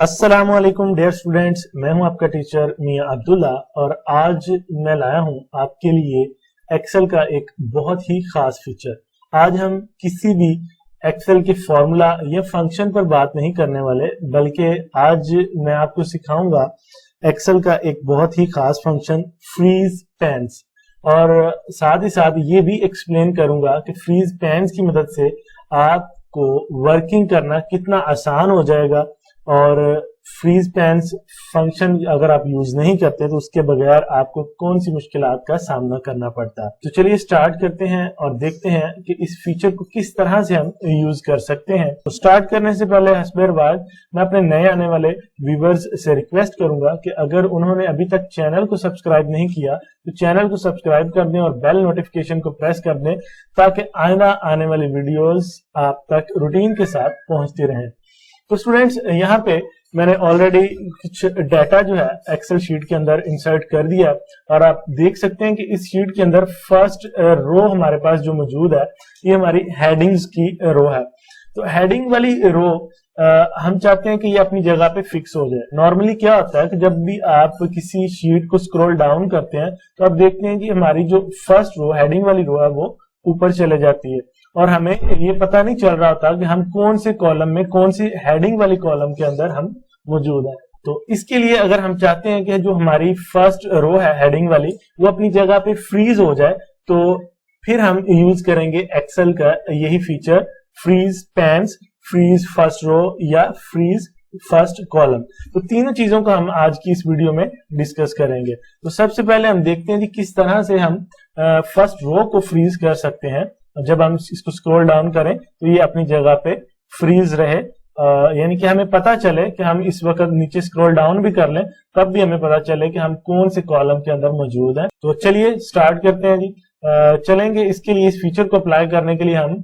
अस्सलामुअलैकुम dear students, मैं हूं आपका टीचर मियां अब्दुल्ला और आज मैं लाया हूं आपके लिए एक्सेल का एक बहुत ही खास फीचर। आज हम किसी भी एक्सेल के फॉर्मूला या फंक्शन पर बात नहीं करने वाले, बल्कि आज मैं आपको सिखाऊंगा एक्सेल का एक बहुत ही खास फंक्शन फ्रीज पैन्स, और साथ ही साथ ये भी एक्सप्लेन करूंगा कि फ्रीज पैन्स की मदद से आपको वर्किंग करना कितना आसान हो जाएगा। और फ्रीज पैन्स फंक्शन अगर आप यूज नहीं करते तो उसके बगैर आपको कौन सी मुश्किलात का सामना करना पड़ता है। तो चलिए स्टार्ट करते हैं और देखते हैं कि इस फीचर को किस तरह से हम यूज कर सकते हैं। तो स्टार्ट करने से पहले हस्बेर बाद मैं अपने नए आने वाले व्यूवर्स से रिक्वेस्ट करूंगा कि अगर उन्होंने अभी तक चैनल को सब्सक्राइब नहीं किया तो चैनल को सब्सक्राइब कर दें और बेल नोटिफिकेशन को प्रेस कर दें, ताकि आइंदा आने वाली वीडियोस आप तक रूटीन के साथ पहुंचती रहें। तो स्टूडेंट्स, यहाँ पे मैंने ऑलरेडी कुछ डाटा जो है एक्सेल शीट के अंदर इंसर्ट कर दिया और आप देख सकते हैं कि इस शीट के अंदर फर्स्ट रो हमारे पास जो मौजूद है ये हमारी हेडिंग्स की रो है। तो हेडिंग वाली रो हम चाहते हैं कि ये अपनी जगह पे फिक्स हो जाए। नॉर्मली क्या होता है कि जब भी आप किसी शीट को स्क्रॉल डाउन करते हैं तो आप देखते हैं कि हमारी जो फर्स्ट रो हेडिंग वाली रो है वो ऊपर चले जाती है और हमें ये पता नहीं चल रहा होता कि हम कौन से कॉलम में, कौन सी हेडिंग वाली कॉलम के अंदर हम मौजूद हैं। तो इसके लिए अगर हम चाहते हैं कि जो हमारी फर्स्ट रो है हेडिंग वाली वो अपनी जगह पे फ्रीज हो जाए, तो फिर हम यूज करेंगे एक्सेल का यही feature freeze panes, freeze first row या फ्रीज फर्स्ट कॉलम। तो तीनों चीजों का हम आज की इस वीडियो में डिस्कस करेंगे। तो सबसे पहले हम देखते हैं कि किस तरह से हम फर्स्ट रो को फ्रीज कर सकते हैं। जब हम इसको स्क्रॉल डाउन करें तो ये अपनी जगह पे फ्रीज रहे, यानी कि हमें पता चले कि हम इस वक्त नीचे स्क्रॉल डाउन भी कर लें तब भी हमें पता चले कि हम कौन से कॉलम के अंदर मौजूद हैं। तो चलिए स्टार्ट करते हैं जी। चलेंगे इसके लिए, इस फीचर को अप्लाई करने के लिए हम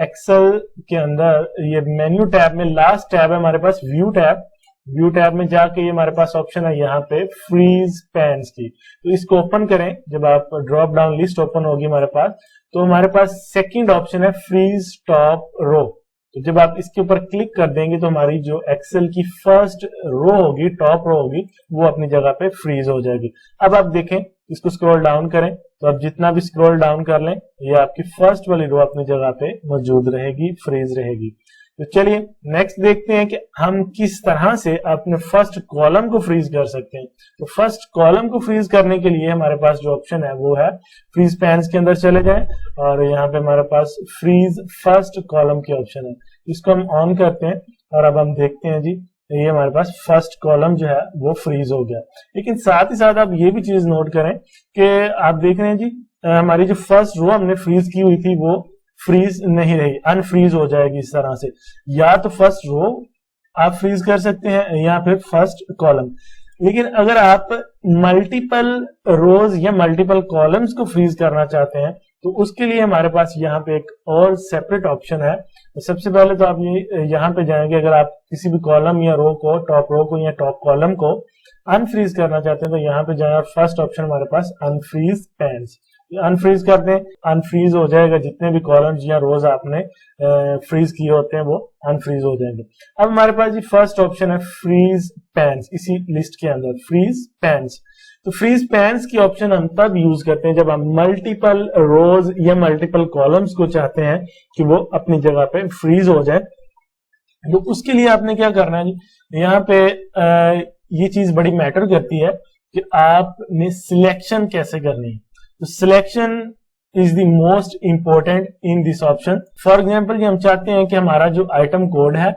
एक्सेल के अंदर ये मेन्यू टैब में लास्ट टैब है हमारे पास व्यू टैब। व्यू टैब में जाके ये हमारे पास ऑप्शन है यहाँ पे फ्रीज पैन्स की, तो इसको ओपन करें। जब आप ड्रॉप डाउन लिस्ट ओपन होगी हमारे पास तो हमारे पास सेकंड ऑप्शन है फ्रीज टॉप रो। तो जब आप इसके ऊपर क्लिक कर देंगे तो हमारी जो एक्सेल की फर्स्ट रो होगी, टॉप रो होगी, वो अपनी जगह पे फ्रीज हो जाएगी। अब आप देखें, इसको स्क्रॉल डाउन करें तो आप जितना भी स्क्रॉल डाउन कर लें ये आपकी फर्स्ट वाली रो अपनी जगह पे मौजूद रहेगी, फ्रीज रहेगी। तो चलिए नेक्स्ट देखते हैं कि हम किस तरह से अपने फर्स्ट कॉलम को फ्रीज कर सकते हैं। तो फर्स्ट कॉलम को फ्रीज करने के लिए हमारे पास जो ऑप्शन है वो है फ्रीज पैन्स के अंदर चले जाएं और यहाँ पे हमारे पास फ्रीज फर्स्ट कॉलम की ऑप्शन है, इसको हम ऑन करते हैं और अब हम देखते हैं जी ये हमारे पास फर्स्ट कॉलम जो है वो फ्रीज हो गया। लेकिन साथ ही साथ आप ये भी चीज नोट करें कि आप देख रहे हैं जी हमारी जो फर्स्ट रो हमने फ्रीज की हुई थी वो फ्रीज नहीं रही, अनफ्रीज हो जाएगी इस तरह से। या तो फर्स्ट रो आप फ्रीज कर सकते हैं या फिर फर्स्ट कॉलम। लेकिन अगर आप मल्टीपल रोज या मल्टीपल कॉलम्स को फ्रीज करना चाहते हैं तो उसके लिए हमारे पास यहाँ पे एक और सेपरेट ऑप्शन है। तो सबसे पहले तो आप ये यहाँ पे जाएंगे, अगर आप किसी भी कॉलम या रो को, टॉप रो को या टॉप कॉलम को अनफ्रीज करना चाहते हैं तो यहाँ पे जाए और फर्स्ट ऑप्शन हमारे पास अनफ्रीज पैन्स, अनफ्रीज कर दें। अनफ्रीज हो जाएगा, जितने भी कॉलम्स या रोज आपने फ्रीज किए होते हैं वो अनफ्रीज हो जाएंगे। अब हमारे पास ये फर्स्ट ऑप्शन है फ्रीज पैन्स, इसी लिस्ट के अंदर फ्रीज पैन्स। तो फ्रीज पैन्स की ऑप्शन हम तब यूज करते हैं जब हम मल्टीपल रोज या मल्टीपल कॉलम्स को चाहते हैं कि वो अपनी जगह पे फ्रीज हो जाए। तो उसके लिए आपने क्या करना है, यहाँ पे ये चीज बड़ी मैटर करती है कि आपने सिलेक्शन कैसे करनी है। तो selection is the most important in this option. For example हम चाहते हैं कि हमारा जो आइटम कोड है,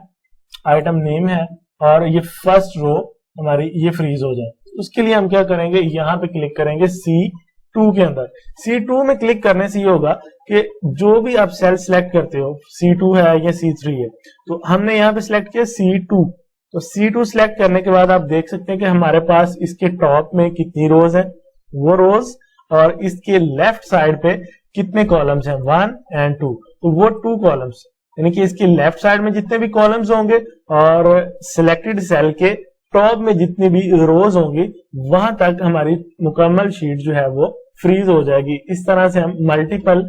आइटम नेम है और ये फर्स्ट रो हमारी ये फ्रीज हो जाए। उसके लिए हम क्या करेंगे, यहाँ पे क्लिक करेंगे C2 के अंदर। C2 में क्लिक करने से ये होगा कि जो भी आप सेल सिलेक्ट करते हो, C2 है या C3 है, तो हमने यहाँ पे सिलेक्ट किया C2। तो C2 सिलेक्ट करने के बाद आप देख सकते हैं कि हमारे पास इसके टॉप में कितनी रोज है, वो रोज, और इसके लेफ्ट साइड पे कितने कॉलम्स हैं, 1 और 2, तो वो 2 कॉलम्स, यानी कि इसके लेफ्ट साइड में जितने भी कॉलम्स होंगे और सिलेक्टेड सेल के टॉप में जितनी भी रोज होंगी वहां तक हमारी मुकम्मल शीट जो है वो फ्रीज हो जाएगी। इस तरह से हम मल्टीपल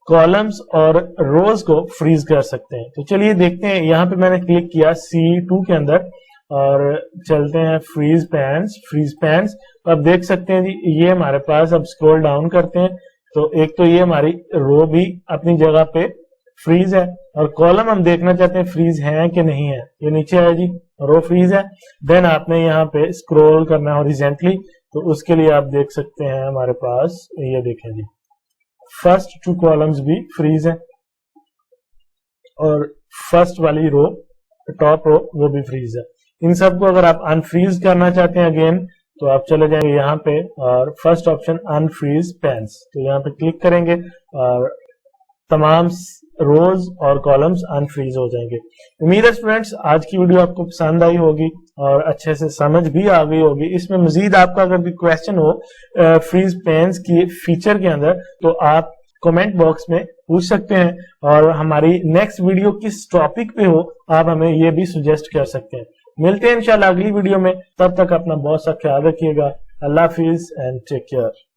कॉलम्स और रोज को फ्रीज कर सकते हैं। तो चलिए देखते हैं, यहाँ पे मैंने क्लिक किया C2 के अंदर और चलते हैं फ्रीज पैन्स। तो आप देख सकते हैं जी ये हमारे पास, अब स्क्रॉल डाउन करते हैं तो एक तो ये हमारी रो भी अपनी जगह पे फ्रीज है, और कॉलम हम देखना चाहते हैं फ्रीज है कि नहीं है। ये नीचे है जी, रो फ्रीज है। देन आपने यहाँ पे स्क्रॉल करना है हॉरिजॉन्टली, तो उसके लिए आप देख सकते हैं हमारे पास ये देखें जी, फर्स्ट 2 कॉलम्स भी फ्रीज है और फर्स्ट वाली रो, टॉप रो, वो भी फ्रीज है। इन सबको अगर आप अनफ्रीज करना चाहते हैं अगेन, तो आप चले जाएंगे यहाँ पे और फर्स्ट ऑप्शन अनफ्रीज पैन्स, तो यहाँ पे क्लिक करेंगे और तमाम रोज और कॉलम्स अनफ्रीज हो जाएंगे। उम्मीद है स्टूडेंट्स आज की वीडियो आपको पसंद आई होगी और अच्छे से समझ भी आ गई होगी। इसमें मजीद आपका अगर भी क्वेश्चन हो फ्रीज पेन्स की फीचर के अंदर, तो आप कमेंट बॉक्स में पूछ सकते हैं, और हमारी नेक्स्ट वीडियो किस टॉपिक पे हो आप हमें ये भी सुजेस्ट कर सकते हैं। मिलते हैं इंशाल्लाह अगली वीडियो में, तब तक अपना बहुत सा ख्याल रखिएगा। अल्लाह हाफिज एंड टेक केयर।